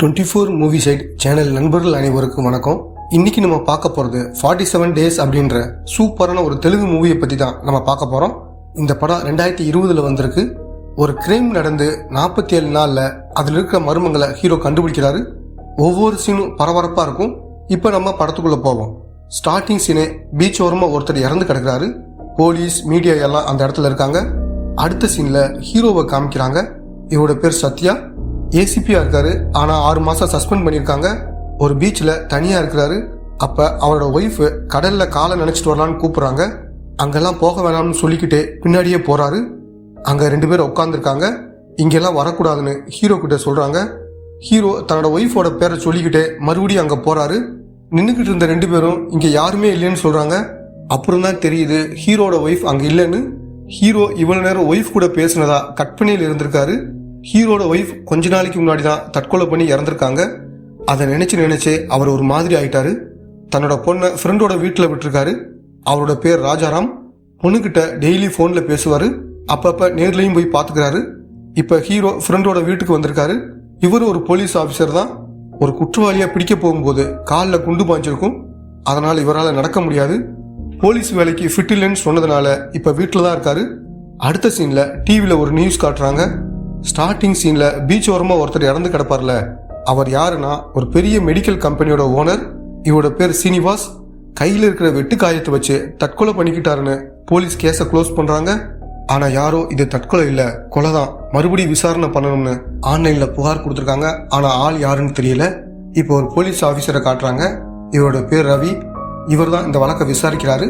24 movie side channel நண்பர்கள் அனைவருக்கும் வணக்கம். இன்னைக்கு நம்ம பார்க்க போறது 47 டேஸ் அப்படின்ற சூப்பரான ஒரு தெலுங்கு மூவியை பத்தி தான் நம்ம பார்க்க போறோம். இந்த படம் 2020 வந்திருக்கு. ஒரு கிரைம் நடந்து 47 நாள்ல அதுல இருக்கிற மர்மங்களை ஹீரோ கண்டுபிடிக்கிறாரு. ஒவ்வொரு சீனும் பரபரப்பா இருக்கும். இப்ப நம்ம படத்துக்குள்ள போவோம். ஸ்டார்டிங் சீனே பீச் ஓரமா ஒருத்தர் இறந்து கிடக்குறாரு. போலீஸ் மீடியா எல்லாம் அந்த இடத்துல இருக்காங்க. அடுத்த சீன்ல ஹீரோவை காமிக்கிறாங்க. இவரோட பேர் சத்யா, ஏசிபியா இருக்காரு. ஆனா 6 மாசம் சஸ்பெண்ட் பண்ணிருக்காங்க. ஒரு பீச்ல தனியா இருக்கிறாரு. அப்ப அவரோட ஒய்ஃப் கடல்ல காலை நினைச்சிட்டு வரலான்னு கூப்பிடுறாங்க. அங்கெல்லாம் போக வேணாம்னு சொல்லிக்கிட்டே பின்னாடியே போறாரு. அங்க 2 பேர் உட்காந்துருக்காங்க. இங்கெல்லாம் வரக்கூடாதுன்னு ஹீரோ கிட்ட சொல்றாங்க. ஹீரோ தன்னோட ஒய்ஃபோட பேரை சொல்லிக்கிட்டே மறுபடியும் அங்க போறாரு. நின்றுகிட்டு இருந்த 2 பேரும் இங்க யாருமே இல்லைன்னு சொல்றாங்க. அப்புறம் தான் தெரியுது ஹீரோட ஒய்ஃப் அங்க இல்லைன்னு. ஹீரோ இவ்வளவு நேரம் ஒய்ஃப் கூட பேசினதா கற்பனையில் இருந்திருக்காரு. ஹீரோட ஒய்ஃப் கொஞ்ச நாளைக்கு முன்னாடி தான் தற்கொலை பண்ணி இறந்திருக்காங்க. அதை நினைச்சு அவர் ஒரு மாதிரி ஆயிட்டாரு. தன்னோட பொண்ணை ஃப்ரெண்டோட வீட்டில் விட்டுருக்காரு. அவரோட பேர் ராஜாராம். பொண்ணுகிட்ட டெய்லி ஃபோனில் பேசுவார். அப்பப்போ நேர்லையும் போய் பார்த்துக்கிறாரு. இப்போ ஹீரோ ஃப்ரெண்டோட வீட்டுக்கு வந்திருக்காரு. இவர் ஒரு போலீஸ் ஆஃபீஸர் தான். ஒரு குற்றவாளியை பிடிக்க போகும்போது காலில் குண்டு பாய்ஞ்சிருக்கும். அதனால் இவரால் நடக்க முடியாது. போலீஸ் வேலைக்கு ஃபிட் இல்லைன்னு சொன்னதுனால இப்போ வீட்டில் தான் இருக்காரு. அடுத்த சீனில் டிவியில் ஒரு நியூஸ் காட்டுறாங்க. ஸ்டார்டிங் சீன்ல பீச் ஓரமா ஒருத்தர் இறந்து கிடப்பார்ல, அவர் யாருன்னா ஒரு பெரிய மெடிக்கல் கம்பெனியோட ஓனர். இவரோட பேர் சீனிவாஸ். கையில இருக்கிற வெட்டு காயத்தை வச்சு தற்கொலை பண்ணிக்கிட்டாருன்னு போலீஸ் கேஸை க்ளோஸ் பண்றாங்க. ஆனா யாரோ இது தற்கொலை இல்ல, கொலைதான், மறுபடியும் விசாரணை பண்ணணும்னு ஆன்லைன்ல புகார் கொடுத்துருக்காங்க. ஆனா ஆள் யாருன்னு தெரியல. இப்போ ஒரு போலீஸ் ஆபீசரை காட்டுறாங்க. இவரோட பேர் ரவி. இவர் தான் இந்த வழக்கை விசாரிக்கிறாரு.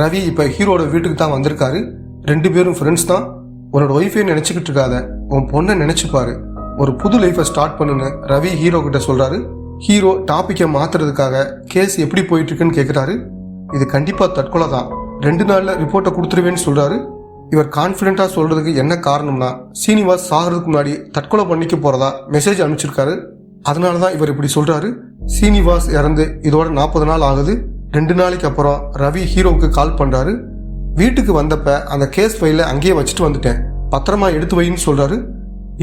ரவி இப்ப ஹீரோட வீட்டுக்கு தான் வந்திருக்காரு. 2 பேரும் ஃப்ரெண்ட்ஸ் தான். உன்னோட ஒய்ஃபே நினைச்சுக்கிட்டு இருக்காத, உன் பொண்ணை நினைச்சுப்பாரு, ஒரு புது லைஃபை ஸ்டார்ட் பண்ணுன்னு ரவி ஹீரோ கிட்ட சொல்றாரு. ஹீரோ டாபிக்கை மாத்துறதுக்காக கேஸ் எப்படி போயிட்டு இருக்குன்னு கேட்கிறாரு. இது கண்டிப்பா தற்கொலை தான், 2 நாள்ல ரிப்போர்ட்டை கொடுத்துருவேன்னு சொல்றாரு. இவர் கான்பிடென்டா சொல்றதுக்கு என்ன காரணம்னா, சீனிவாஸ் சாகிறதுக்கு முன்னாடி தற்கொலை பண்ணிக்க போறதா மெசேஜ் அனுப்பிச்சிருக்காரு. அதனாலதான் இவர் இப்படி சொல்றாரு. சீனிவாஸ் இறந்து இதோட 40 நாள் ஆகுது. 2 நாளைக்கு அப்புறம் ரவி ஹீரோவுக்கு கால் பண்றாரு. வீட்டுக்கு வந்தப்ப அந்த கேஸ் ஃபைல அங்கேயே வச்சுட்டு வந்துட்டேன், பத்திரமா எடுத்து வைன்னு சொல்றாரு.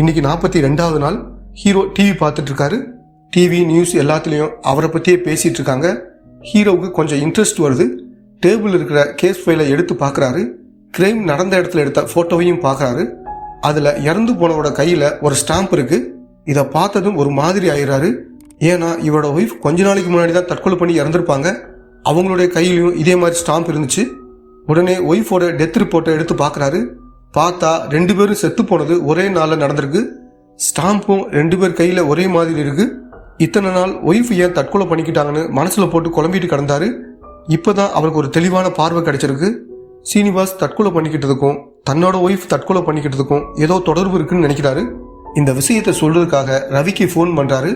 இன்னைக்கு 42வது நாள். ஹீரோ டிவி பார்த்துட்டு இருக்காரு. டிவி நியூஸ் எல்லாத்துலயும் அவரை பத்தியே பேசிட்டு இருக்காங்க. ஹீரோவுக்கு கொஞ்சம் இன்ட்ரெஸ்ட் வருது. டேபிள் இருக்கிற கேஸ் ஃபைலை எடுத்து பார்க்கறாரு. கிரைம் நடந்த இடத்துல எடுத்த போட்டோவையும் பார்க்கறாரு. அதுல இறந்து போனவோட கையில ஒரு ஸ்டாம்ப் இருக்கு. இதை பார்த்ததும் ஒரு மாதிரி ஆயிடுறாரு. ஏன்னா இவரோட ஒய்ஃப் கொஞ்ச நாளைக்கு முன்னாடி தான் தற்கொலை பண்ணி இறந்திருப்பாங்க. அவங்களுடைய கையிலையும் இதே மாதிரி ஸ்டாம்ப் இருந்துச்சு. உடனே ஒய்ஃபோட டெத் ரிப்போர்ட்டை எடுத்து பார்க்கறாரு. பார்த்தா 2 பேரும் செத்து போனது ஒரே நாள்ல நடந்திருக்கு. ஸ்டாம்பும் 2 பேர் கையில ஒரே மாதிரி இருக்கு. இத்தனை நாள் ஒய்ஃப் ஏன் தற்கொலை பண்ணிக்கிட்டாங்கன்னு மனசுல போட்டு குழம்பிட்டு கிடந்தாரு. இப்பதான் அவருக்கு ஒரு தெளிவான பார்வை கிடைச்சிருக்கு. சீனிவாஸ் தற்கொலை பண்ணிக்கிட்டதுக்கும் தன்னோட ஒய்ஃப் தற்கொலை பண்ணிக்கிட்டதுக்கும் ஏதோ தொடர்பு இருக்குன்னு நினைக்கிறாரு. இந்த விஷயத்தை சொல்றதுக்காக ரவிக்கு ஃபோன் பண்றாரு.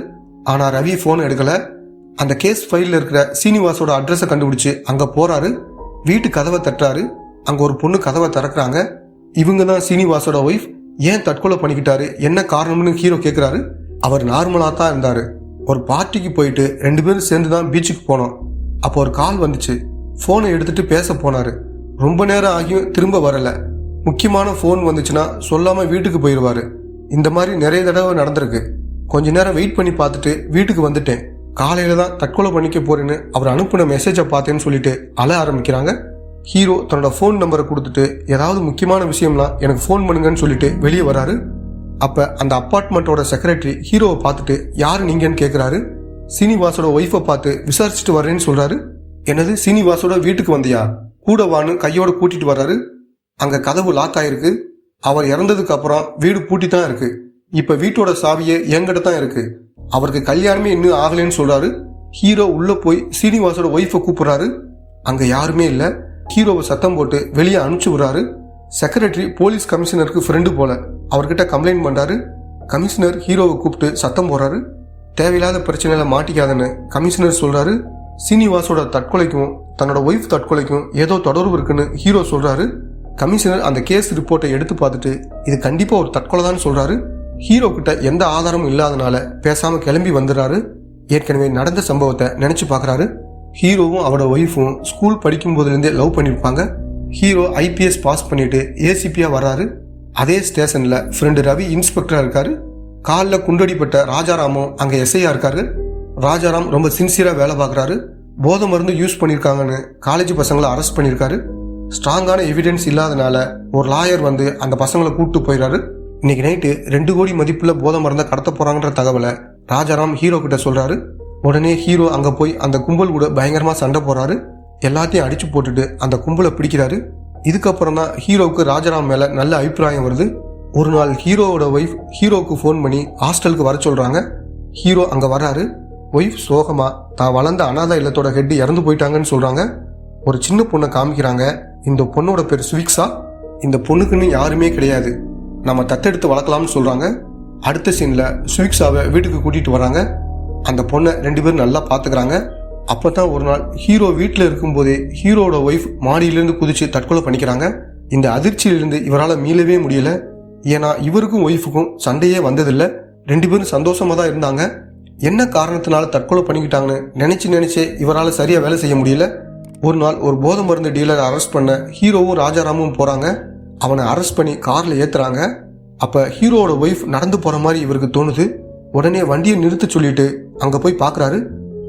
ஆனா ரவி ஃபோன் எடுக்கல. அந்த கேஸ் ஃபைல்ல இருக்கிற சீனிவாஸோட அட்ரஸை கண்டுபிடிச்சு அங்க போறாரு. வீட்டு கதவை தட்டுறாரு. அங்க ஒரு பொண்ணு கதவை திறக்கிறாங்க. இவங்க தான் சீனிவாசோட ஒய்ஃப். ஏன் தற்கொலை பண்ணிக்கிட்டாரு, என்ன காரணம்னு ஹீரோ கேட்கிறாரு. அவர் நார்மலா தான் இருந்தாரு. ஒரு பார்ட்டிக்கு போயிட்டு 2 பேரும் சேர்ந்து தான் பீச்சுக்கு போனோம். அப்போ ஒரு கால் வந்துச்சு. போனை எடுத்துட்டு பேச போனாரு. ரொம்ப நேரம் ஆகியும் திரும்ப வரல. முக்கியமான போன் வந்துச்சுன்னா சொல்லாம வீட்டுக்கு போயிடுவாரு. இந்த மாதிரி நிறைய தடவை நடந்திருக்கு. கொஞ்ச நேரம் வெயிட் பண்ணி பார்த்துட்டு வீட்டுக்கு வந்துட்டேன். காலையில தான் தற்கொலை பண்ணிக்க போறேன்னு அவர் அனுப்பின மெசேஜை பார்த்தேன்னு சொல்லிட்டு அழ ஆரம்பிக்கிறாங்க. ஹீரோ தன்னோட ஃபோன் நம்பரை கொடுத்துட்டு ஏதாவது முக்கியமான விஷயம்னா எனக்கு ஃபோன் பண்ணுங்கன்னு சொல்லிட்டு வெளியே வராரு. அப்ப அந்த அப்பார்ட்மெண்ட்டோட செக்ரட்டரி ஹீரோவை பார்த்துட்டு யாரு நீங்கன்னு கேட்கிறாரு. சீனிவாசோட ஒய்ஃபை பார்த்து விசாரிச்சுட்டு வர்றேன்னு சொல்றாரு. என்னது, சீனிவாசோட வீட்டுக்கு வந்தியா, கூட வான்னு கையோட கூட்டிட்டு வர்றாரு. அங்க கதவு லாக் ஆயிருக்கு. அவர் இறந்ததுக்கு அப்புறம் வீடு பூட்டி தான் இருக்கு. இப்ப வீட்டோட சாவியே என்கிட்ட தான் இருக்கு. அவருக்கு கல்யாணமே இன்னும் ஆகலன்னு சொல்றாரு. ஹீரோ உள்ள போய் சீனிவாசோட ஒய்ஃபை கூப்பிடுறாரு. அங்க யாருமே இல்ல. ஹீரோவை சத்தம் போட்டு வெளியே அனுப்பிச்சு விடுறாரு. செக்ரட்டரி போலீஸ் கமிஷனருக்கு ஃப்ரெண்டு போல, அவர்கிட்ட கம்ப்ளைண்ட் பண்றாரு. கமிஷனர் ஹீரோவை கூப்பிட்டு சத்தம் போடுறாரு. தேவையில்லாத பிரச்சனையில மாட்டிக்காதன்னு கமிஷனர் சொல்றாரு. சீனிவாசோட தற்கொலைக்கும் தன்னோட ஒய்ஃப் தற்கொலைக்கும் ஏதோ தொடர்பு இருக்குன்னு ஹீரோ சொல்றாரு. கமிஷனர் அந்த கேஸ் ரிப்போர்ட்டை எடுத்து பார்த்துட்டு இது கண்டிப்பா ஒரு தற்கொலை தான் சொல்றாரு. ஹீரோ கிட்ட எந்த ஆதாரமும் இல்லாதனால பேசாம கிளம்பி வந்துடுறாரு. ஏற்கனவே நடந்த சம்பவத்தை நினைச்சு பாக்குறாரு. ஹீரோவும் அவரோட ஒய்ஃபும் ஸ்கூல் படிக்கும் போதுலேருந்தே லவ் பண்ணிருப்பாங்க. ஹீரோ ஐபிஎஸ் பாஸ் பண்ணிட்டு ஏசிபியா வர்றாரு. அதே ஸ்டேஷன்ல ஃப்ரெண்டு ரவி இன்ஸ்பெக்டரா இருக்காரு. காலில் குண்டடிப்பட்ட ராஜாராமும் அங்கே எஸ்ஐயா இருக்காரு. ராஜாராம் ரொம்ப சின்சியராக வேலை பார்க்குறாரு. போதை மருந்து யூஸ் பண்ணியிருக்காங்கன்னு காலேஜ் பசங்களை அரெஸ்ட் பண்ணியிருக்காரு. ஸ்ட்ராங்கான எவிடன்ஸ் இல்லாதனால ஒரு லாயர் வந்து அந்த பசங்களை கூப்பிட்டு போயிடுறாரு. இன்னைக்கு நைட்டு 2 கோடி மதிப்புள்ள போதை மருந்தை கடத்த போறாங்கன்ற தகவலை ராஜாராம் ஹீரோ கிட்ட சொல்றாரு. உடனே ஹீரோ அங்க போய் அந்த கும்பல் கூட பயங்கரமா சண்டை போறாரு. எல்லாத்தையும் அடிச்சு போட்டுட்டு அந்த கும்பலை பிடிக்கிறாரு. இதுக்கப்புறம் தான் ஹீரோவுக்கு ராஜாராம் மேல நல்ல அபிப்பிராயம் வருது. ஒரு நாள் ஹீரோவோட ஒய்ஃப் ஹீரோவுக்கு ஃபோன் பண்ணி ஹாஸ்டலுக்கு வர சொல்றாங்க. ஹீரோ அங்க வர்றாரு. ஒய்ஃப் சோகமா தான் வளர்ந்த அனாதை இல்லத்தோட ஹெட் இறந்து போயிட்டாங்கன்னு சொல்றாங்க. ஒரு சின்ன பொண்ணை காமிக்கிறாங்க. இந்த பொண்ணோட பேர் சுவிக்ஸா. இந்த பொண்ணுக்குன்னு யாருமே கிடையாது, நம்ம தத்தெடுத்து வளர்க்கலாம்னு சொல்றாங்க. அடுத்த சீன்ல சுவிக்ஸாவை வீட்டுக்கு கூட்டிட்டு வராங்க. அந்த பொண்ணை 2 பேரும் நல்லா பாத்துக்கிறாங்க. அப்பதான் ஒரு நாள் ஹீரோ வீட்டில் இருக்கும்போதே ஹீரோட ஒய்ஃப் மாடியிலிருந்து குதிச்சு தற்கொலை பண்ணிக்கிறாங்க. இந்த அதிர்ச்சியிலிருந்து இவரால் மீளவே முடியல. ஏன்னா இவருக்கும் ஒய்ஃபுக்கும் சண்டையே வந்ததில்லை. 2 பேரும் சந்தோஷமா தான் இருந்தாங்க. என்ன காரணத்தினால தற்கொலை பண்ணிக்கிட்டாங்கன்னு நினைச்சே இவரால் சரியா வேலை செய்ய முடியல. ஒரு நாள் ஒரு போதை மருந்து டீலரை அரெஸ்ட் பண்ண ஹீரோவும் ராஜாராமும் போறாங்க. அவனை அரெஸ்ட் பண்ணி கார்ல ஏத்துறாங்க. அப்ப ஹீரோவோட ஒய்ஃப் நடந்து போற மாதிரி இவருக்கு தோணுது. உடனே வண்டியை நிறுத்த சொல்லிட்டு அங்க போய் பாக்குறாரு.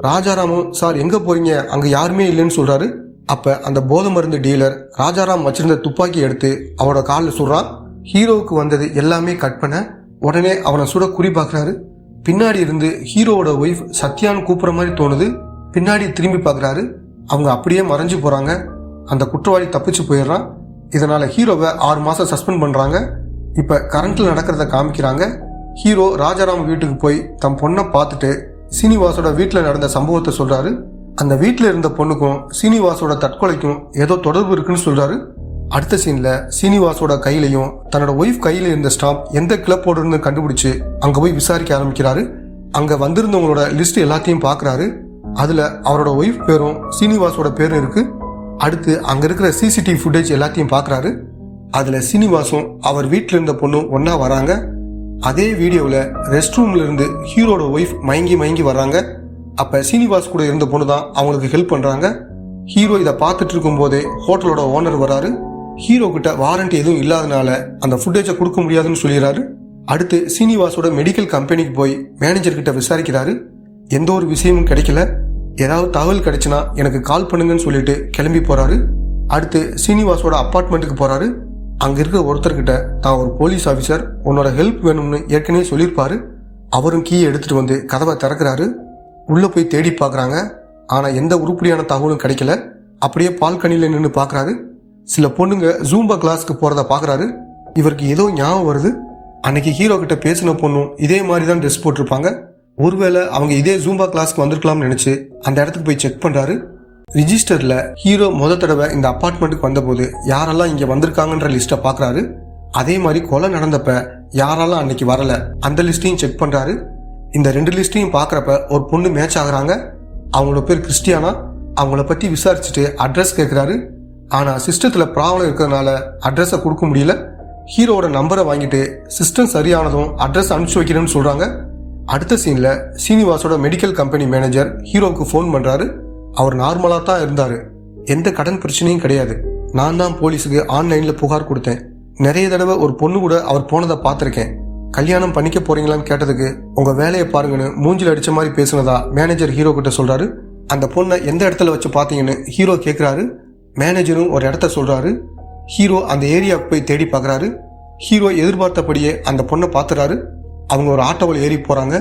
ராஜாராமும் சார் எங்க போறீங்க, அங்க யாருமே இல்லைன்னு சொல்றாரு. அப்ப அந்த போதை மருந்து டீலர் ராஜாராம் வச்சிருந்த துப்பாக்கி எடுத்து அவரோட காலில் சுடுறான். ஹீரோவுக்கு வந்தது எல்லாமே கட் பண்ண உடனே அவனை சுட குறி பாக்குறாரு. பின்னாடி இருந்து ஹீரோவோட ஒய்ஃப் சத்யான்னு கூப்பிடுற மாதிரி தோணுது. பின்னாடி திரும்பி பாக்குறாரு. அவங்க அப்படியே மறைஞ்சு போறாங்க. அந்த குற்றவாளி தப்பிச்சு போயிடுறான். இதனால ஹீரோவை 6 மாசம் சஸ்பெண்ட் பண்றாங்க. இப்ப கரண்ட்ல நடக்கிறத காமிக்கிறாங்க. ஹீரோ ராஜாராம் வீட்டுக்கு போய் தம் பொண்ணை பார்த்துட்டு சீனிவாசோட வீட்டில் நடந்த சம்பவத்தை சொல்றாரு. அந்த வீட்டில் இருந்த பொண்ணுக்கும் சீனிவாசோட தற்கொலைக்கும் ஏதோ தொடர்பு இருக்குன்னு சொல்றாரு. அடுத்த சீன்ல சீனிவாசோட கையிலையும் தன்னோட ஒய்ஃப் கையில இருந்த ஸ்டாம்ப் எந்த கிளப்போடு இருந்து கண்டுபிடிச்சு அங்க போய் விசாரிக்க ஆரம்பிக்கிறாரு. அங்க வந்திருந்தவங்களோட லிஸ்ட் எல்லாத்தையும் பாக்குறாரு. அதுல அவரோட ஒய்ஃப் பேரும் சீனிவாசோட பேரும் இருக்கு. அடுத்து அங்க இருக்கிற சிசிடிவி ஃபுட்டேஜ் எல்லாத்தையும் பாக்குறாரு. அதுல சீனிவாசும் அவர் வீட்டில் இருந்த பொண்ணும் ஒன்னா வராங்க. அதே வீடியோவில் ரெஸ்ட் ரூம்ல இருந்து ஹீரோட ஒய்ஃப் மயங்கி வர்றாங்க. அப்ப சீனிவாஸ் கூட இருந்த பொண்ணு தான் அவங்களுக்கு ஹெல்ப் பண்றாங்க. ஹீரோ இதை பார்த்துட்டு இருக்கும் போதே ஹோட்டலோட ஓனர் வராரு. ஹீரோ கிட்ட வாரண்டி எதுவும் இல்லாதனால அந்த ஃபுட்டேஜை கொடுக்க முடியாதுன்னு சொல்லிடுறாரு. அடுத்து சீனிவாசோட மெடிக்கல் கம்பெனிக்கு போய் மேனேஜர் கிட்ட விசாரிக்கிறாரு. எந்த ஒரு விஷயமும் கிடைக்கல. ஏதாவது தகவல் கிடைச்சுன்னா எனக்கு கால் பண்ணுங்கன்னு சொல்லிட்டு கிளம்பி போறாரு. அடுத்து சீனிவாசோட அப்பார்ட்மெண்ட்டுக்கு போறாரு. அங்க இருக்கிற ஒருத்தர்கிட்ட தான் ஒரு போலீஸ் ஆஃபீஸர் உன்னோட ஹெல்ப் வேணும்னு ஏற்கனவே சொல்லியிருப்பாரு. அவரும் கீயை எடுத்துட்டு வந்து கதவை திறக்கிறாரு. உள்ள போய் தேடி பாக்குறாங்க. ஆனா எந்த உருப்படியான தகவலும் கிடைக்கல. அப்படியே பால்கனியில நின்று பாக்குறாரு. சில பொண்ணுங்க ஜூம்பா கிளாஸ்க்கு போறத பாக்குறாரு. இவருக்கு ஏதோ ஞாபகம் வருது. அன்னைக்கு ஹீரோ கிட்ட பேசின பொண்ணும் இதே மாதிரி தான் ட்ரெஸ் போட்டிருப்பாங்க. ஒருவேளை அவங்க இதே ஜூம்பா கிளாஸ்க்கு வந்திருக்கலாம்னு நினைச்சு அந்த இடத்துக்கு போய் செக் பண்றாரு. ரிஜிஸ்டர்ல ஹீரோ தடவை இந்த அபார்ட்மெண்ட்டுக்கு வந்தபோது யாரெல்லாம் இங்க வந்திருக்காங்கன்ற லிஸ்ட்டை பாக்குறாரு. அதே மாதிரி கொலை நடந்தப்ப யாரெல்லாம் அன்னைக்கு வரல அந்த லிஸ்டையும் செக் பண்றாரு. இந்த 2 லிஸ்டையும் பாக்குறப்ப ஒரு பொண்ணு மேட்ச் ஆகுறாங்க. அவங்களோட பேர் கிறிஸ்டியானா. அவங்கள பத்தி விசாரிச்சுட்டு அட்ரஸ் கேட்கிறாரு. ஆனா சிஸ்டத்துல ப்ராப்ளம் இருக்கிறதுனால அட்ரஸை கொடுக்க முடியல. ஹீரோட நம்பரை வாங்கிட்டு சிஸ்டம் சரியானதும் அட்ரஸ் அனுப்பிச்சு வைக்கிறேன்னு சொல்றாங்க. அடுத்த சீன்ல சீனிவாசோட மெடிக்கல் கம்பெனி மேனேஜர் ஹீரோவுக்கு ஃபோன் பண்றாரு. அவர் நார்மலா தான் இருந்தாரு. எந்த கடன் பிரச்சனையும் கிடையாது. நான் தான் போலீஸுக்கு ஆன்லைன்ல புகார் கொடுத்தேன். நிறைய தடவை ஒரு பொண்ணு கூட அவர் போனதை பார்த்திருக்கேன். கல்யாணம் பண்ணிக்க போறீங்களான்னு கேட்டதுக்கு உங்க வேலையை பாருங்கன்னு மூஞ்சில் அடிச்ச மாதிரி பேசுனதா மேனேஜர் ஹீரோ கிட்ட சொல்றாரு. அந்த பொண்ணை எந்த இடத்துல வச்சு பாத்தீங்கன்னு ஹீரோ கேட்கிறாரு. மேனேஜரும் ஒரு இடத்த சொல்றாரு. ஹீரோ அந்த ஏரியாவுக்கு போய் தேடி பார்க்கறாரு. ஹீரோ எதிர்பார்த்தபடியே அந்த பொண்ணை பார்த்துறாரு. அவங்க ஒரு ஆட்டோவில் ஏறி போறாங்க.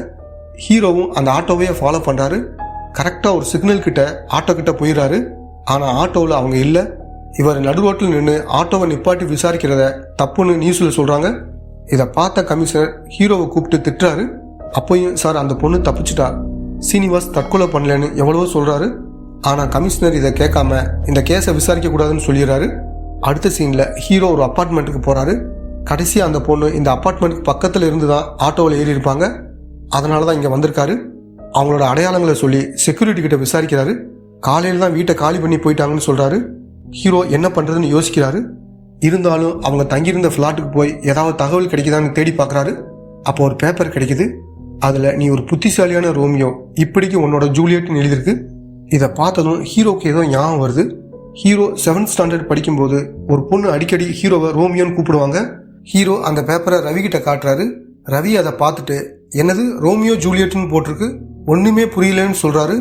ஹீரோவும் அந்த ஆட்டோவையே ஃபாலோ பண்றாரு. கரெக்டா ஒரு சிக்னல் கிட்ட ஆட்டோ கிட்ட போயிடுறாரு. ஆனா ஆட்டோவில் அவங்க இல்லை. இவர் நடு ரோட்டில் நின்று ஆட்டோவை நிப்பாட்டி விசாரிக்கிறத தப்புன்னு நியூஸ்ல சொல்றாங்க. இதை பார்த்த கமிஷனர் ஹீரோவை கூப்பிட்டு திட்டுறாரு. அப்போயும் சார் அந்த பொண்ணு தப்பிச்சுட்டா, சீனிவாஸ் தற்கொலை பண்ணலன்னு எவ்வளவோ சொல்றாரு. ஆனா கமிஷனர் இதை கேட்காம இந்த கேஸை விசாரிக்க கூடாதுன்னு சொல்லிடுறாரு. அடுத்த சீன்ல ஹீரோ ஒரு அப்பார்ட்மெண்ட்டுக்கு போறாரு. கடைசியா அந்த பொண்ணு இந்த அப்பார்ட்மெண்ட்டுக்கு பக்கத்துல இருந்து தான் ஆட்டோவில் ஏறி இருப்பாங்க. அதனாலதான் இங்க வந்திருக்காரு. அவங்களோட அடையாளங்களை சொல்லி செக்யூரிட்டி கிட்ட விசாரிக்கிறாரு. காலையில தான் வீட்டை காலி பண்ணி போயிட்டாங்கன்னு சொல்றாரு. ஹீரோ என்ன பண்றதுன்னு யோசிக்கிறாரு. இருந்தாலும் அவங்க தங்கியிருந்த ஃபிளாட்டுக்கு போய் ஏதாவது தகவல் கிடைக்குதான்னு தேடி பார்க்கறாரு. அப்போ ஒரு பேப்பர் கிடைக்குது. அதுல நீ ஒரு புத்திசாலியான ரோமியோ, இப்படிக்கு உன்னோட ஜூலியட்னு எழுதிருக்கு. இதை பார்த்ததும் ஹீரோக்கு ஏதோ ஞாபகம் வருது. ஹீரோ 7th ஸ்டாண்டர்ட் படிக்கும்போது ஒரு பொண்ணு அடிக்கடி ஹீரோவை ரோமியோன்னு கூப்பிடுவாங்க. ஹீரோ அந்த பேப்பரை ரவி கிட்ட காட்டுறாரு. ரவி அதை பார்த்துட்டு என்னது ரோமியோ ஜூலியட்னு போட்டிருக்கு, ஒன்றுமே புரியலன்னு சொல்கிறாரு.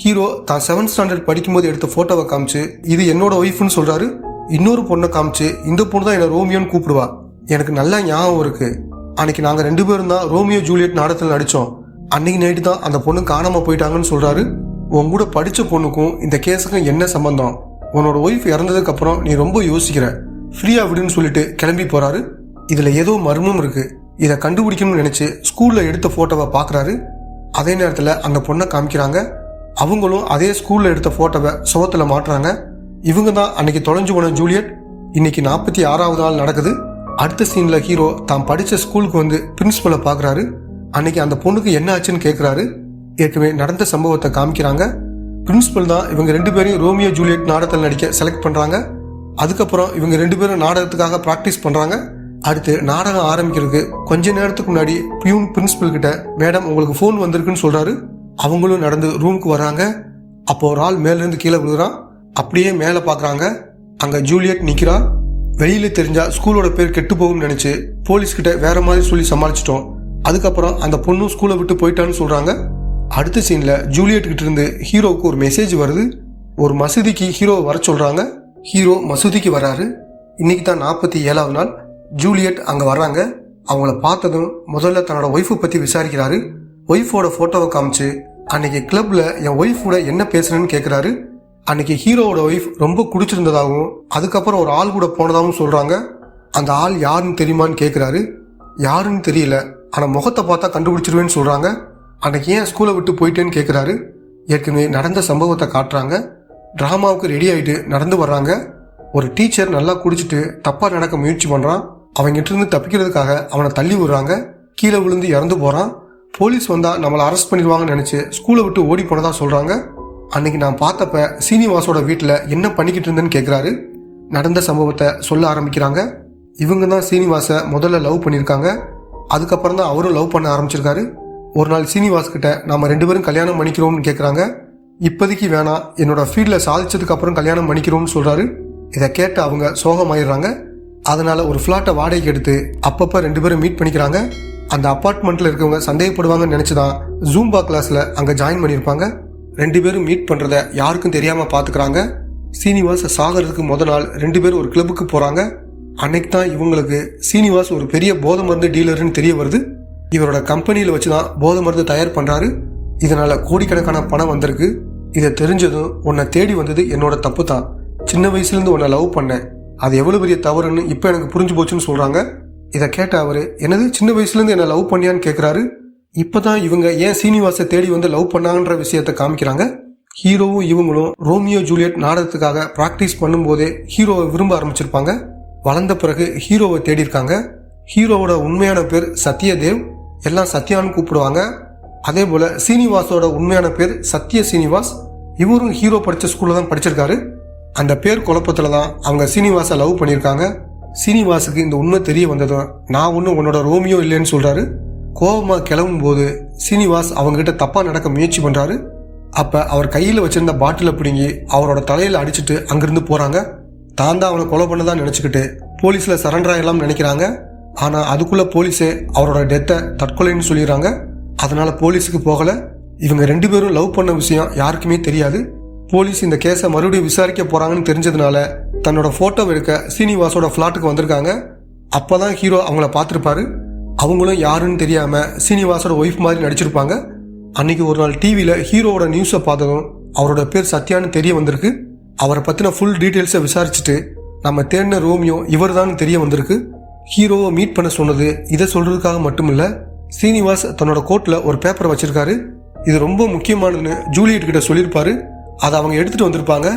ஹீரோ தான் 7th ஸ்டாண்டர்ட் படிக்கும்போது எடுத்த ஃபோட்டோவை காமிச்சு இது என்னோட ஒய்ஃப்னு சொல்கிறாரு. இன்னொரு பொண்ணை காமிச்சு இந்த பொண்ணு தான் என்னை ரோமியோன்னு கூப்பிடுவா, எனக்கு நல்லா ஞாபகம் இருக்குது, அன்னைக்கு நாங்கள் 2 பேரும் தான் ரோமியோ ஜூலியட் நாடகத்தில் நடித்தோம், அன்னைக்கு நைட்டு தான் அந்த பொண்ணு காணாமல் போயிட்டாங்கன்னு சொல்கிறாரு. உன் கூட படித்த பொண்ணுக்கும் இந்த கேஸுக்கும் என்ன சம்பந்தம், உன்னோட ஒய்ஃப் இறந்ததுக்கப்புறம் நீ ரொம்ப யோசிக்கிற, ஃப்ரீயாக விடுன்னு சொல்லிட்டு கிளம்பி போகிறாரு. இதில் ஏதோ மர்மம் இருக்குது, இதை கண்டுபிடிக்கணும்னு நினச்சி ஸ்கூலில் எடுத்த ஃபோட்டோவை பார்க்குறாரு. அதே நேரத்தில் அந்த பொண்ணை காமிக்கிறாங்க. அவங்களும் அதே ஸ்கூலில் எடுத்த ஃபோட்டோவை சுவத்தில் மாட்டுறாங்க. இவங்க தான் அன்னைக்கு தொலைஞ்சு போன ஜூலியட். இன்னைக்கு 46வது நாள் நடக்குது. அடுத்த சீனில் ஹீரோ தான் படித்த ஸ்கூலுக்கு வந்து பிரின்சிபலை பார்க்குறாரு. அன்னைக்கு அந்த பொண்ணுக்கு என்ன ஆச்சுன்னு கேட்குறாரு. ஏற்கனவே நடந்த சம்பவத்தை காமிக்கிறாங்க. பிரின்சிபல் தான் இவங்க 2 பேரையும் ரோமியோ ஜூலியட் நாடகத்தில் நடிக்க செலக்ட் பண்ணுறாங்க. அதுக்கப்புறம் இவங்க 2 பேரும் நாடகத்துக்காக ப்ராக்டிஸ் பண்ணுறாங்க. அடுத்து நாடகம் ஆரம்பிக்கிறதுக்கு கொஞ்ச நேரத்துக்கு முன்னாடி பியூன் பிரின்சிபல் கிட்ட மேடம் உங்களுக்கு ஃபோன் வந்திருக்குன்னு சொல்கிறாரு. அவங்களும் நடந்து ரூமுக்கு வராங்க. அப்போ ஒரு ஆள் மேலேருந்து கீழே விழுகிறான். அப்படியே மேலே பார்க்குறாங்க. அங்கே ஜூலியட் நிற்கிறா. வெளியில் தெரிஞ்சால் ஸ்கூலோட பேர் கெட்டு போகும்னு நினச்சி போலீஸ்கிட்ட வேற மாதிரி சொல்லி சமாளிச்சிட்டோம். அதுக்கப்புறம் அந்த பொண்ணும் ஸ்கூலை விட்டு போயிட்டான்னு சொல்கிறாங்க. அடுத்த சீனில் ஜூலியட் கிட்ட இருந்து ஹீரோவுக்கு ஒரு மெசேஜ் வருது. ஒரு மசூதிக்கு ஹீரோவை வர சொல்கிறாங்க. ஹீரோ மசூதிக்கு வராரு. இன்னைக்கு தான் 47வது நாள். ஜூலியட் அங்கே வர்றாங்க. அவங்கள பார்த்ததும் முதல்ல தன்னோட ஒய்ஃபை பற்றி விசாரிக்கிறாரு. ஒய்ஃபோட ஃபோட்டோவை காமிச்சு அன்னைக்கு கிளப்பில் என் ஒய்ஃபோட என்ன பேசுறேன்னு கேட்குறாரு. அன்னைக்கு ஹீரோவோட ஒய்ஃப் ரொம்ப குடிச்சிருந்ததாகவும் அதுக்கப்புறம் ஒரு ஆள் கூட போனதாகவும் சொல்கிறாங்க. அந்த ஆள் யாருன்னு தெரியுமான்னு கேட்குறாரு. யாருன்னு தெரியல, ஆனால் முகத்தை பார்த்தா கண்டுபிடிச்சிருவேன்னு சொல்கிறாங்க. அன்னைக்கு ஏன் ஸ்கூலை விட்டு போயிட்டேன்னு கேட்குறாரு. ஏற்கனவே நடந்த சம்பவத்தை காட்டுறாங்க. ட்ராமாவுக்கு ரெடி ஆகிட்டு நடந்து வர்றாங்க. ஒரு டீச்சர் நல்லா குடிச்சிட்டு தப்பாக நடக்க முயற்சி பண்ணுறான். அவங்ககிட்ட இருந்து தப்பிக்கிறதுக்காக அவனை தள்ளி விடுறாங்க. கீழே விழுந்து இறந்து போகிறான். போலீஸ் வந்தால் நம்மளை அரெஸ்ட் பண்ணிடுவாங்கன்னு நினச்சி ஸ்கூலை விட்டு ஓடி போனதா சொல்கிறாங்க. அன்னைக்கு நான் பார்த்தப்ப சீனிவாசோட வீட்டில் என்ன பண்ணிக்கிட்டு இருந்தேன்னு கேட்குறாரு. நடந்த சம்பவத்தை சொல்ல ஆரம்பிக்கிறாங்க. இவங்க தான் சீனிவாசை முதல்ல லவ் பண்ணியிருக்காங்க. அதுக்கப்புறம் தான் அவரும் லவ் பண்ண ஆரம்பிச்சிருக்காரு. ஒரு நாள் சீனிவாஸ் கிட்ட நாம் 2 பேரும் கல்யாணம் பண்ணிக்கிறோம்னு கேட்குறாங்க. இப்போதைக்கு வேணாம், என்னோட ஃபீல்டில் சாதிச்சதுக்கு அப்புறம் கல்யாணம் பண்ணிக்கிறோம்னு சொல்கிறாரு. இதை கேட்டு அவங்க சோகமாயிடுறாங்க. அதனால ஒரு ஃப்ளாட்டை வாடகைக்கு எடுத்து அப்பப்போ 2 பேரும் மீட் பண்ணிக்கிறாங்க. அந்த அப்பார்ட்மெண்ட்டில் இருக்கவங்க சந்தேகப்படுவாங்கன்னு நினச்சி தான் ஜூம்பா கிளாஸில் அங்கே ஜாயின் பண்ணியிருப்பாங்க. 2 பேரும் மீட் பண்ணுறத யாருக்கும் தெரியாமல் பார்த்துக்கிறாங்க. சீனிவாஸ் சாகிறதுக்கு முதல் நாள் 2 பேரும் ஒரு கிளப்புக்கு போகிறாங்க. அன்னைக்கு தான் இவங்களுக்கு சீனிவாஸ் ஒரு பெரிய போதை மருந்து டீலர்னு தெரிய வருது. இவரோட கம்பெனியில் வச்சு தான் போதை மருந்து தயார் பண்ணுறாரு. இதனால் கோடிக்கணக்கான பணம் வந்திருக்கு. இதை தெரிஞ்சதும் உன்னை தேடி வந்தது என்னோட தப்பு தான், சின்ன வயசுலேருந்து உன்னை லவ் பண்ணேன், அது எவ்வளோ பெரிய தவறுன்னு இப்போ எனக்கு புரிஞ்சு போச்சுன்னு சொல்கிறாங்க. இதை கேட்ட அவர் என்னது சின்ன வயசுலேருந்து என்னை லவ் பண்ணியான்னு கேட்குறாரு. இப்போ தான் இவங்க ஏன் சீனிவாசை தேடி வந்து லவ் பண்ணாங்கன்ற விஷயத்தை காமிக்கிறாங்க. ஹீரோவும் இவங்களும் ரோமியோ ஜூலியட் நாடகத்துக்காக ப்ராக்டிஸ் பண்ணும்போதே ஹீரோவை விரும்ப ஆரம்பிச்சிருப்பாங்க. வளர்ந்த பிறகு ஹீரோவை தேடி இருக்காங்க. ஹீரோவோட உண்மையான பேர் சத்யதேவ், எல்லாம் சத்யான்னு கூப்பிடுவாங்க. அதே போல் சீனிவாசோட உண்மையான பேர் சத்ய சீனிவாஸ். இவரும் ஹீரோ படித்த ஸ்கூலில் தான் படிச்சிருக்காரு. அந்த பேர் குழப்பத்தில் தான் அவங்க சீனிவாசை லவ் பண்ணியிருக்காங்க. சீனிவாசுக்கு இந்த உண்மை தெரிய வந்ததும் நான் ஒன்றும் உன்னோட ரோமியோ இல்லைன்னு சொல்கிறாரு. கோபமாக கிளம்பும் போது சீனிவாஸ் அவங்ககிட்ட தப்பாக நடக்க முயற்சி பண்ணுறாரு. அப்போ அவர் கையில் வச்சிருந்த பாட்டிலை பிடுங்கி அவரோட தலையில் அடிச்சுட்டு அங்கிருந்து போகிறாங்க. தான் தான் அவனை கொலை பண்ணதான் நினச்சிக்கிட்டு போலீஸில் சரண்டர் ஆகிடலாம்னு நினைக்கிறாங்க. ஆனால் அதுக்குள்ளே போலீஸே அவரோட டெத்தை தற்கொலைன்னு சொல்லிடுறாங்க. அதனால் போலீஸுக்கு போகலை. இவங்க 2 பேரும் லவ் பண்ண விஷயம் யாருக்குமே தெரியாது. போலீஸ் இந்த கேஸை மறுபடியும் விசாரிக்க போகிறாங்கன்னு தெரிஞ்சதுனால தன்னோட ஃபோட்டோவை எடுக்க சீனிவாசோட ஃப்ளாட்டுக்கு வந்திருக்காங்க. அப்போ தான் ஹீரோ அவங்கள பார்த்துருப்பாரு. அவங்களும் யாருன்னு தெரியாமல் சீனிவாசோட ஒய்ஃப் மாதிரி நடிச்சிருப்பாங்க. அன்னைக்கு ஒரு நாள் டிவியில் ஹீரோவோட நியூஸை பார்த்ததும் அவரோட பேர் சத்யான்னு தெரிய வந்திருக்கு. அவரை பற்றின ஃபுல் டீட்டெயில்ஸை விசாரிச்சுட்டு நம்ம தேடின ரோமியோ இவர் தான் தெரிய வந்திருக்கு. ஹீரோவை மீட் பண்ண சொன்னது இதை சொல்கிறதுக்காக மட்டும் இல்லை, சீனிவாஸ் தன்னோட கோட்டில் ஒரு பேப்பரை வச்சுருக்காரு. இது ரொம்ப முக்கியமானதுன்னு ஜூலியட் கிட்ட சொல்லியிருப்பாரு. அதை அவங்க எடுத்துகிட்டு வந்திருப்பாங்க.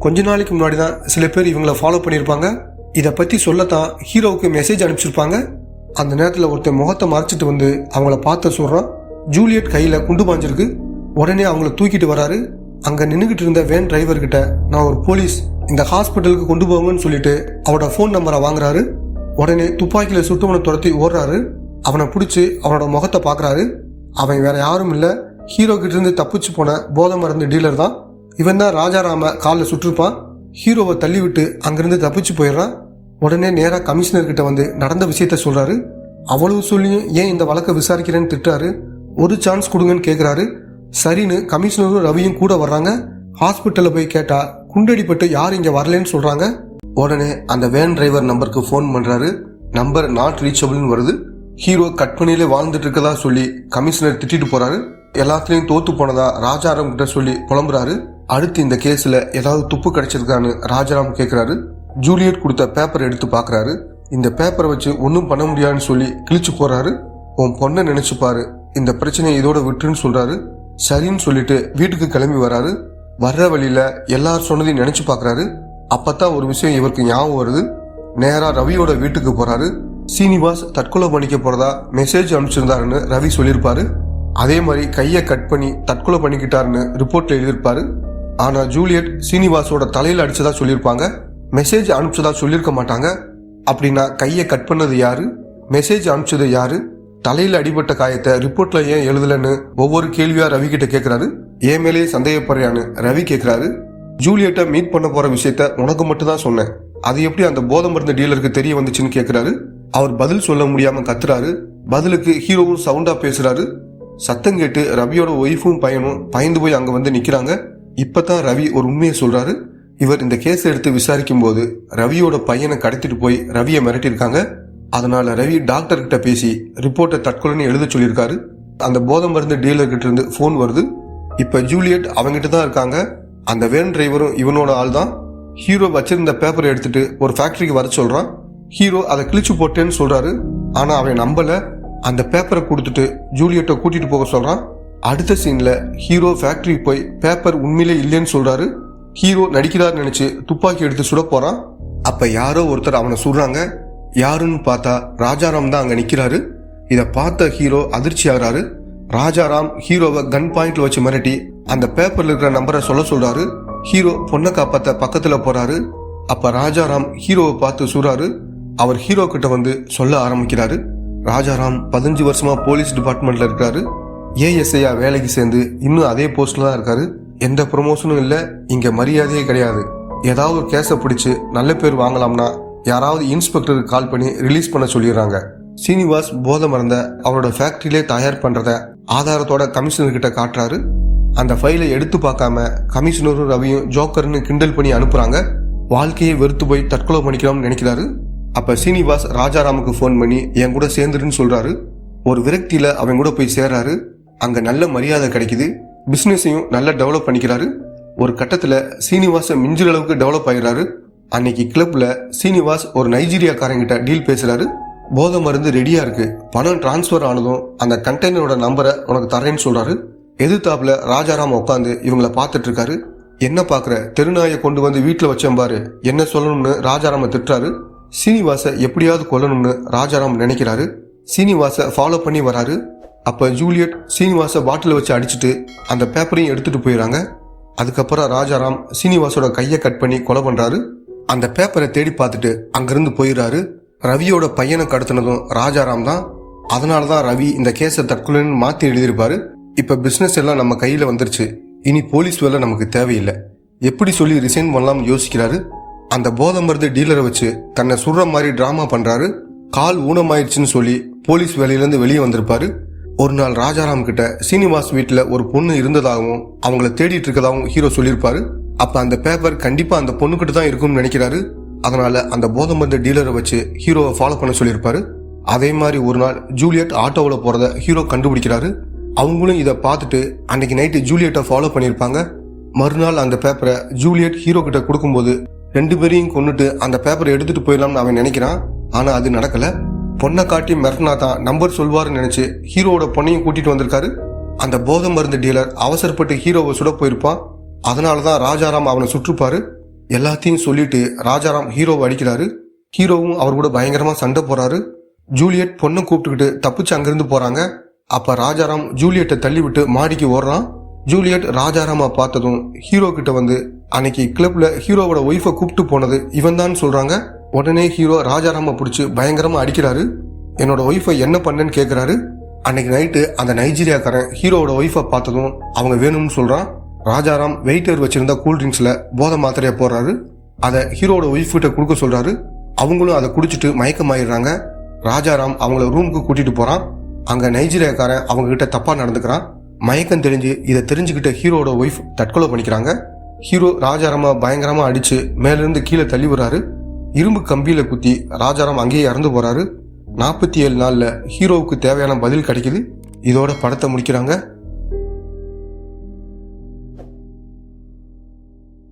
கொஞ்ச நாளைக்கு முன்னாடி தான் சில பேர் இவங்கள ஃபாலோ பண்ணியிருப்பாங்க. இதை பற்றி சொல்லத்தான் ஹீரோவுக்கு மெசேஜ் அனுப்பிச்சிருப்பாங்க. அந்த நேரத்தில் ஒருத்தர் முகத்தை மறைச்சிட்டு வந்து அவங்கள பார்த்து சொல்கிறான். ஜூலியட் கையில் குண்டு பாஞ்சிருக்கு. உடனே அவங்கள தூக்கிட்டு வராரு. அங்கே நின்றுக்கிட்டு இருந்த வேன் டிரைவர்கிட்ட நான் ஒரு போலீஸ், இந்த ஹாஸ்பிட்டலுக்கு கொண்டு போங்கன்னு சொல்லிட்டு அவரோட ஃபோன் நம்பரை வாங்குறாரு. உடனே துப்பாக்கியில் சுட்டவனை துரத்தி ஓடுறாரு. அவனை பிடிச்சி அவனோட முகத்தை பார்க்குறாரு. அவன் வேற யாரும் இல்லை, ஹீரோ கிட்ட இருந்து தப்பிச்சு போன போதை மருந்து டீலர் தான். இவன் தான் ராஜாராம காலில் சுட்டிருப்பான். ஹீரோவை தள்ளி விட்டு அங்கிருந்து தப்பிச்சு போயிடுறான். உடனே நேராக கமிஷனர்கிட்ட வந்து நடந்த விஷயத்த சொல்கிறாரு. அவ்வளவு சொல்லியும் ஏன் இந்த வழக்கை விசாரிக்கிறேன்னு திட்டாரு. ஒரு சான்ஸ் கொடுங்கன்னு கேட்குறாரு. சரின்னு கமிஷனரும் ரவியும் கூட வர்றாங்க. ஹாஸ்பிட்டலில் போய் கேட்டா குண்டடிப்பட்டு யாரும் இங்கே வரலன்னு சொல்றாங்க. உடனே அந்த வேன் டிரைவர் நம்பருக்கு ஃபோன் பண்றாரு. நம்பர் நாட் ரீச்சபிள்னு வருது. ஹீரோ கற்பனையிலே வாழ்ந்துட்டு இருக்கதா சொல்லி கமிஷனர் திட்டிட்டு போறாரு. எல்லாத்துலயும் தோத்து போனதா ராஜாராம் கிட்ட சொல்லி புலம்புறாரு. அடுத்து இந்த கேஸ்ல ஏதாவது துப்பு கிடைச்சிருக்கான்னு ராஜாராம் கேட்கிறாரு. ஜூலியட் கொடுத்த பேப்பர் எடுத்து பாக்குறாரு. இந்த பேப்பரை வச்சு ஒன்னும் பண்ண முடியாதுன்னு சொல்லி கிழிச்சு போறாரு. உன் பொண்ணை நினைச்சு பாரு, இந்த பிரச்சனையை இதோட விட்டுருன்னு சொல்றாரு. சரின்னு சொல்லிட்டு வீட்டுக்கு கிளம்பி வராரு. வர்ற வழியில எல்லாரும் சொன்னதையும் நினைச்சு பாக்குறாரு. அப்பதான் ஒரு விஷயம் இவருக்கு ஞாபகம் வருது. நேரா ரவியோட வீட்டுக்கு போறாரு. சீனிவாஸ் தற்கொலை பண்ணிக்க போறதா மெசேஜ் அனுப்பிச்சிருந்தாருன்னு ரவி சொல்லியிருப்பாரு. அதே மாதிரி கையை கட் பண்ணி தற்கொலை பண்ணிக்கிட்டாருன்னு ரிப்போர்ட்ல எழுதியிருப்பாரு. ஆனா ஜூலியட் சீனிவாஸோட தலையில அடிச்சதா சொல்லியிருப்பாங்க. மெசேஜ் அனுப்பிச்சதா சொல்லியிருக்க மாட்டாங்க. அப்படின்னா கையை கட் பண்ணது யாரு, மெசேஜ் அனுப்பிச்சது யாரு, தலையில அடிபட்ட காயத்தை ரிப்போர்ட்ல ஏன் எழுதலன்னு ஒவ்வொரு கேள்வியா ரவி கிட்ட கேட்கிறாரு. ஏன் மேலேயே சந்தேகப்படுறியான்னு ரவி கேட்கிறாரு. ஜூலியட்டை மீட் பண்ண போற விஷயத்த உனக்கு மட்டும் தான் சொன்னேன், அது எப்படி அந்த போதை மருந்து டீலருக்கு தெரிய வந்துச்சுன்னு கேட்கிறாரு. அவர் பதில் சொல்ல முடியாம கத்துறாரு. பதிலுக்கு ஹீரோவும் சவுண்டா பேசுறாரு. சத்தம் கேட்டு ரவியோட ஒய்ஃபும் பையனும் பயந்து போய் அங்க வந்து நிக்கிறாங்க. இப்பதான் ரவி ஒரு உண்மையை சொல்றாரு. இவர் இந்த கேஸ் எடுத்து விசாரிக்கும் போது ரவியோட பையனை கடத்திட்டு போய் ரவியை மிரட்டிருக்காங்க. அதனால ரவி டாக்டர் கிட்ட பேசி ரிப்போர்ட்டை தற்கொலைன்னு எழுத சொல்லியிருக்காரு. அந்த போதை மருந்து டீலர் கிட்ட இருந்து போன் வருது. இப்ப ஜூலியட் அவங்கிட்ட தான் இருக்காங்க. அந்த வேன் டிரைவரும் இவனோட ஆள் தான். ஹீரோ வச்சிருந்த பேப்பரை எடுத்துட்டு ஒரு ஃபேக்டரிக்கு வர சொல்றான். ஹீரோ அதை கிழிச்சு போட்டேன்னு சொல்றாரு. ஆனா அவன் நம்பல. அந்த பேப்பரை கொடுத்துட்டு ஜூலியட்டை கூட்டிட்டு போக சொல்றான். அடுத்த சீன்ல ஹீரோ ஃபேக்டரிக்கு போய் பேப்பர் உண்மையிலே இல்லைன்னு சொல்றாரு. ஹீரோ நடிக்கிறார் நினைச்சு துப்பாக்கி எடுத்து சுட போறான். அப்ப யாரோ ஒருத்தர் அவனை சுடுறாங்க. யாருன்னு பார்த்தா ராஜாராம் தான் அங்க நிக்கிறாரு. இத பார்த்த ஹீரோ அதிர்ச்சி ஆகிறாரு. ராஜாராம் ஹீரோவை கன் பாயிண்ட்ல வச்சு மிரட்டி அந்த பேப்பர்ல இருக்கிற நம்பரை சொல்றாரு. ஹீரோ பொண்ணை காப்பாத்த பக்கத்துல போறாரு. அப்ப ராஜாராம் ஹீரோவை பார்த்து சுடுறாரு. அவர் ஹீரோ கிட்ட வந்து சொல்ல ஆரம்பிக்கிறாரு. ராஜாராம் 15 வருஷமா போலீஸ் டிபார்ட்மெண்ட்ல இருக்காரு. ஏஎஸ்ஐயா வேலைக்கு சேர்ந்து இன்னும் அதே போஸ்ட்ல தான் இருக்காரு. எந்த ப்ரொமோஷனும் இல்ல, இங்க மரியாதையே கிடையாது. ஏதாவது ஒரு கேஸை பிடிச்சு நல்ல பேர் வாங்கலாம்னா யாராவது இன்ஸ்பெக்டருக்கு கால் பண்ணி ரிலீஸ் பண்ண சொல்லிடுறாங்க. சீனிவாஸ் போதை மருந்த அவரோட ஃபேக்டரியிலே தயார் பண்றத ஆதாரத்தோட கமிஷனர் கிட்ட காட்டுறாரு. அந்த ஃபைலை எடுத்து பார்க்காம கமிஷனரும் ரவியும் ஜோக்கர்னு கிண்டல் பண்ணி அனுப்புறாங்க. வாழ்க்கையை வெறுத்து போய் தற்கொலை பண்ணிக்கலாம்னு நினைக்கிறாரு. அப்ப சீனிவாஸ் ராஜாராமுக்கு போன் பண்ணி என் கூட சேர்ந்துருன்னு சொல்றாரு. ஒரு விரக்தியில அவன் கூட போய் சேர்றாரு. அங்க நல்ல மரியாதை கிடைக்குது. பிசினஸையும் நல்லா டெவலப் பண்ணிக்கிறாரு. ஒரு கட்டத்துல சீனிவாச மிஞ்சுற அளவுக்கு டெவலப் ஆகிறாரு. அன்னைக்கு கிளப்ல சீனிவாஸ் ஒரு நைஜீரியாக்காரங்கிட்ட டீல் பேசுறாரு. போதை மருந்து ரெடியா இருக்கு, பணம் டிரான்ஸ்பர் ஆனதும் அந்த கண்டெய்னரோட நம்பரை உனக்கு தரேன்னு சொல்றாரு. எதிர்த்தாப்புல ராஜாராம் உட்காந்து இவங்களை பார்த்துட்டு இருக்காரு. என்ன பாக்குற, தெருநாயை கொண்டு வந்து வீட்டுல வச்சேன் பாரு, என்ன சொல்லணும்னு ராஜாராம திட்டுறாரு. சீனிவாச எப்படியாவது கொல்லணும்னு ராஜாராம் நினைக்கிறாரு. சீனிவாச ஃபாலோ பண்ணி வராரு. அப்ப ஜூலியட் சீனிவாச பாட்டில் வச்சு அடிச்சுட்டு அந்த பேப்பரையும் எடுத்துட்டு போயிடறாங்க. அதுக்கப்புறம் ராஜாராம் சீனிவாசோட கையை கட் பண்ணி கொலை பண்றாரு. அந்த பேப்பரை தேடி பார்த்துட்டு அங்கிருந்து போயிடுறாரு. ரவியோட பையனை கடத்தினதும் ராஜாராம் தான். அதனாலதான் ரவி இந்த கேஸை தற்கொலைன்னு மாத்தி எழுதியிருப்பாரு. இப்ப பிசினஸ் எல்லாம் நம்ம கையில வந்துருச்சு, இனி போலீஸ் வேலை நமக்கு தேவையில்லை, எப்படி சொல்லி ரிசைன் பண்ணலாம்னு யோசிக்கிறாரு. அந்த போதை மருந்து டீலரை வச்சு தன்னை சுடுற மாதிரி டிராமா பண்றாரு. கால் ஊனமாயிடுச்சுன்னு சொல்லி போலீஸ் வேலையிலேருந்து வெளியே வந்திருப்பாரு. ஒரு நாள் ராஜாராம் கிட்ட சீனிவாஸ் வீட்டுல ஒரு பொண்ணு இருந்ததாகவும் அவங்கள தேடிட்டு இருக்கதாகவும் ஹீரோ சொல்லியிருப்பாரு. அப்ப அந்த பேப்பர் கண்டிப்பா அந்த பொண்ணுகிட்ட தான் இருக்கும்னு நினைக்கிறாரு. அதனால அந்த போதை மருந்து டீலரை வச்சு ஹீரோவை ஃபாலோ பண்ண சொல்லியிருப்பாரு. அதே மாதிரி ஒரு நாள் ஜூலியட் ஆட்டோவில் போறத ஹீரோ கண்டுபிடிக்கிறாரு. அவங்களும் இதை பார்த்துட்டு அன்னைக்கு நைட்டு ஜூலியட்டை ஃபாலோ பண்ணியிருப்பாங்க. மறுநாள் அந்த பேப்பரை ஜூலியட் ஹீரோ கிட்ட கொடுக்கும்போது 2 பேரையும் கொண்டுட்டு அந்த பேப்பரை எடுத்துட்டு போயிடலாம்னு அவன் நினைக்கிறான். ஆனா அது நடக்கல. பொண்ணை காட்டி மிரட்டினா தான் நம்பர் சொல்வாருன்னு நினைச்சு ஹீரோவோட பொண்ணையும் கூட்டிட்டு வந்திருக்காரு. அந்த போதை மருந்து டீலர் அவசரப்பட்டு ஹீரோவை சுட போயிருப்பான். அதனாலதான் ராஜாராம் அவனை சுற்றுப்பாரு. எல்லாத்தையும் சொல்லிட்டு ராஜாராம் ஹீரோவை அடிக்கிறாரு. ஹீரோவும் அவர் கூட பயங்கரமா சண்டை போறாரு. ஜூலியட் பொண்ணை கூப்பிட்டுக்கிட்டு தப்பிச்சு அங்கிருந்து போறாங்க. அப்ப ராஜாராம் ஜூலியட்டை தள்ளி விட்டு மாடிக்கு ஓடுறான். ஜூலியட் ராஜாராமா பார்த்ததும் ஹீரோ கிட்ட வந்து அன்னைக்கு கிளப்ல ஹீரோவோட ஒய்ஃபை கூப்பிட்டு போனது இவன் தான் சொல்றாங்க. உடனே ஹீரோ ராஜாராம பிடிச்சி பயங்கரமா அடிக்கிறாரு. என்னோட ஒய்ஃபை என்ன பண்ணேன்னு கேட்கிறாரு. அன்னைக்கு நைட்டு அந்த நைஜீரியாக்காரன் ஹீரோவோட ஒய்ஃபை பார்த்ததும் அவங்க வேணும்னு சொல்றான். ராஜாராம் வெயிட்டர் வச்சிருந்த கூல்ட்ரிங்க்ஸ்ல போதை மாத்திரையை போடுறாரு. அதை ஹீரோவோட ஒய்ஃப் கிட்ட கொடுக்க சொல்றாரு. அவங்களும் அதை குடிச்சிட்டு மயக்கமாயிடுறாங்க. ராஜாராம் அவங்கள ரூமுக்கு கூட்டிட்டு போறான். அங்க நைஜீரியாக்காரன் அவங்க கிட்ட தப்பா நடந்துக்கிறான். மயக்கம் தெரிஞ்சு இதை தெரிஞ்சுக்கிட்ட ஹீரோட ஒய்ஃப் தற்கொலை பண்ணிக்கிறாங்க. ஹீரோ ராஜாராம பயங்கரமா அடிச்சு மேலிருந்து கீழே தள்ளி வர்றாரு. இரும்பு கம்பியில குத்தி ராஜாராம் அங்கேயே இறந்து போறாரு. 47 நாள்ல ஹீரோவுக்கு தேவையான பதில் கிடைக்குது. இதோட படத்தை முடிக்கிறாங்க.